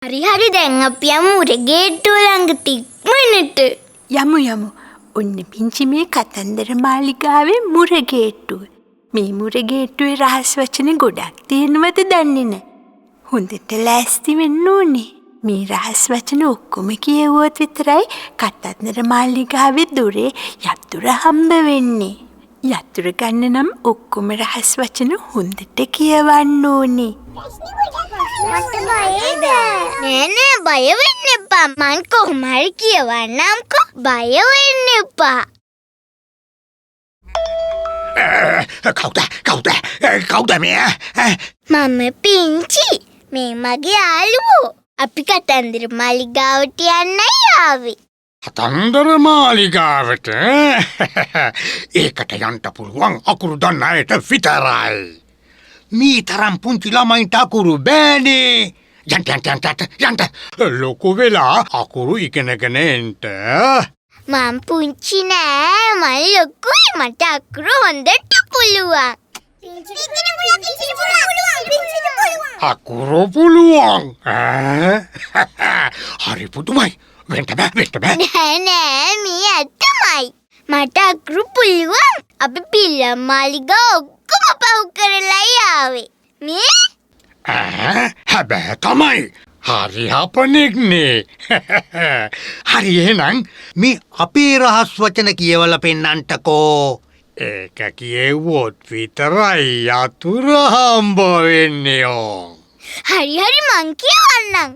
හරි හරි දැන් අපි යමු උරගේට්ටුව ළඟට ඉක්මනට. යමු. ඔන්න පිංචි මේ කතන්දර මාලිගාවේ මුරගේට්ටුව. මේ මුරගේට්ටුවේ රහස් වචන ගොඩක් තියෙනවද දන්නේ නැහැ. හොඳට ලෑස්ති වෙන්න ඕනේ. මේ රහස් වචන ඔක්කොම කියවුවොත් විතරයි කතන්දර මාලිගාවේ දොරේ යතුරු හම්බ වෙන්නේ. යතුරු ගන්න නම් ඔක්කොම රහස් වචන හොඳට කියවන්න ඕනේ. නෑ බය වෙන්න එපා. මං කොහොම හරි කියවන්නම්කෝ. බය වෙන්න එපා. කවුද මේ? මම පිංචි. මේ මගේ යාළුවෝ. අපි කතන්දර මාලිගාවට යන්නයි ආවේ. කතන්දර මාලිගාවට? ඒකට යන්න පුළුවන් අකුරු දන්න අයට විතරයි. මේ තරම් පුංචි ළමයින්ට අකුරු බෑනේ. යන්න. ලොකු වෙලා අකුරු ඉගෙනගෙන එන්ට. මං පුංචි නෑ. මං ලොකුයි. මට අකුරු හොඳට පුළුවන්. අකුරු පුළුවන්? හරි පුදුමයි. වෙන්ට බෑ. නෑ මේ ඇත්තමයි. මට අකුරු පුළුවන්. අපි පිල්ලම් මාලිගා ඔක්කොම පහු කරලා ආවේ. මේ හැබැයි තමයි. හරි හපනෙක්නේ. හරි එහෙනම් මේ අපේ රහස් වචන කියවලා පෙන්නන්නටකෝ. ඒක කියෙව්වොත් විතරයි යතුරු හම්බ වෙන්නේ. හරි මං කියවන්නම්.